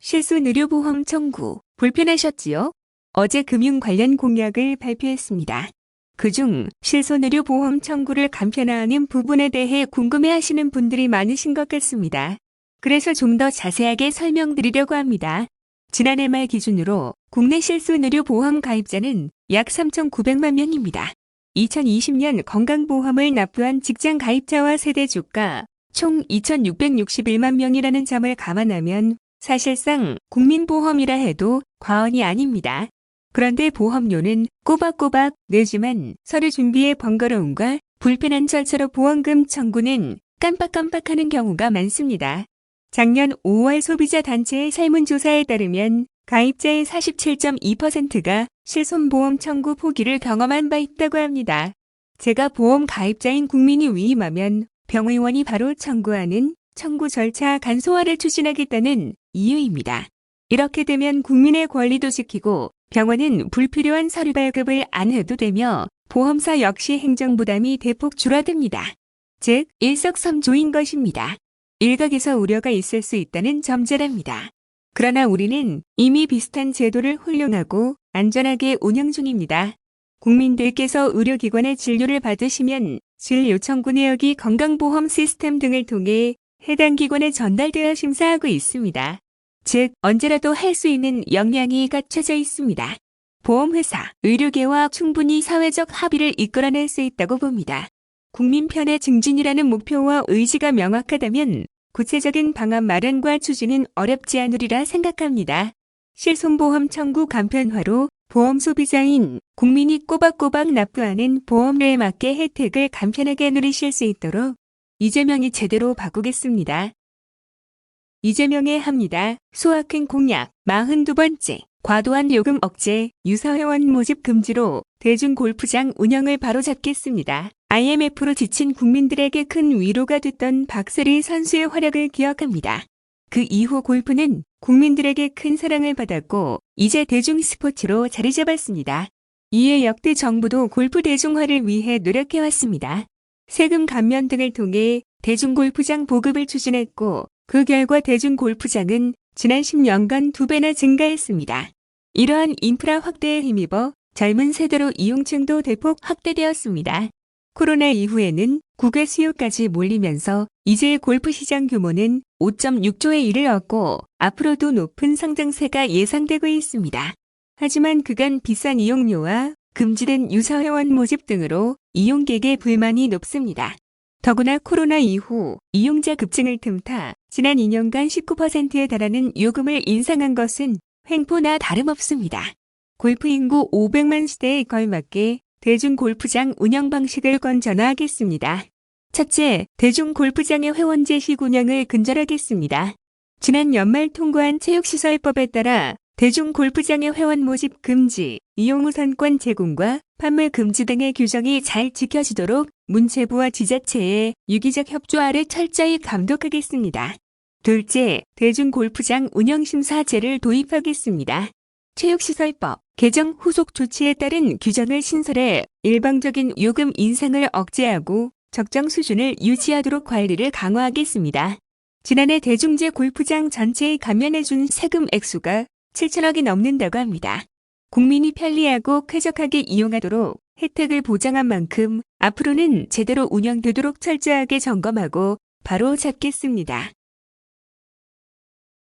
실손의료보험 청구 불편하셨지요? 어제 금융 관련 공약을 발표했습니다. 그중 실손의료보험 청구를 간편화하는 부분에 대해 궁금해하시는 분들이 많으신 것 같습니다. 그래서 좀 더 자세하게 설명드리려고 합니다. 지난해 말 기준으로 국내 실손의료보험 가입자는 약 3,900만 명입니다. 2020년 건강보험을 납부한 직장 가입자와 세대 주가 총 2,661만 명이라는 점을 감안하면 사실상 국민보험이라 해도 과언이 아닙니다. 그런데 보험료는 꼬박꼬박 내지만 서류 준비의 번거로움과 불편한 절차로 보험금 청구는 깜빡깜빡하는 경우가 많습니다. 작년 5월 소비자 단체의 설문조사에 따르면 가입자의 47.2%가 실손보험 청구 포기를 경험한 바 있다고 합니다. 제가 보험 가입자인 국민이 위임하면 병의원이 바로 청구하는 청구 절차 간소화를 추진하겠다는 이유입니다. 이렇게 되면 국민의 권리도 지키고 병원은 불필요한 서류 발급을 안 해도 되며 보험사 역시 행정부담이 대폭 줄어듭니다. 즉 일석삼조인 것입니다. 일각에서 우려가 있을 수 있다는 점자랍니다. 그러나 우리는 이미 비슷한 제도를 활용하고 안전하게 운영 중입니다. 국민들께서 의료기관의 진료를 받으시면 진료 청구 내역이 건강보험 시스템 등을 통해 해당 기관에 전달되어 심사하고 있습니다. 즉 언제라도 할 수 있는 역량이 갖춰져 있습니다. 보험회사, 의료계와 충분히 사회적 합의를 이끌어낼 수 있다고 봅니다. 국민 편의 증진이라는 목표와 의지가 명확하다면 구체적인 방안 마련과 추진은 어렵지 않으리라 생각합니다. 실손보험 청구 간편화로 보험 소비자인 국민이 꼬박꼬박 납부하는 보험료에 맞게 혜택을 간편하게 누리실 수 있도록 이재명이 제대로 바꾸겠습니다. 이재명의 합니다. 소확행 공약 42번째 과도한 요금 억제, 유사회원 모집 금지로 대중골프장 운영을 바로잡겠습니다. IMF로 지친 국민들에게 큰 위로가 됐던 박세리 선수의 활약을 기억합니다. 그 이후 골프는 국민들에게 큰 사랑을 받았고 이제 대중 스포츠로 자리 잡았습니다. 이에 역대 정부도 골프 대중화를 위해 노력해왔습니다. 세금 감면 등을 통해 대중골프장 보급을 추진했고 그 결과 대중골프장은 지난 10년간 2배나 증가했습니다. 이러한 인프라 확대에 힘입어 젊은 세대로 이용층도 대폭 확대되었습니다. 코로나 이후에는 국외 수요까지 몰리면서 이제 골프 시장 규모는 5.6조에 이르렀고 앞으로도 높은 성장세가 예상되고 있습니다. 하지만 그간 비싼 이용료와 금지된 유사회원 모집 등으로 이용객의 불만이 높습니다. 더구나 코로나 이후 이용자 급증을 틈타 지난 2년간 19%에 달하는 요금을 인상한 것은 횡포나 다름없습니다. 골프 인구 500만 시대에 걸맞게 대중골프장 운영 방식을 건전화하겠습니다. 첫째, 대중골프장의 회원 제식 운영을 근절하겠습니다. 지난 연말 통과한 체육시설법에 따라 대중골프장의 회원 모집 금지, 이용 우선권 제공과 판매 금지 등의 규정이 잘 지켜지도록 문체부와 지자체의 유기적 협조하를 철저히 감독하겠습니다. 둘째, 대중골프장 운영심사제를 도입하겠습니다. 체육시설법 개정 후속 조치에 따른 규정을 신설해 일방적인 요금 인상을 억제하고 적정 수준을 유지하도록 관리를 강화하겠습니다. 지난해 대중제 골프장 전체에 감면해준 세금 액수가 7천억이 넘는다고 합니다. 국민이 편리하고 쾌적하게 이용하도록 혜택을 보장한 만큼 앞으로는 제대로 운영되도록 철저하게 점검하고 바로 잡겠습니다.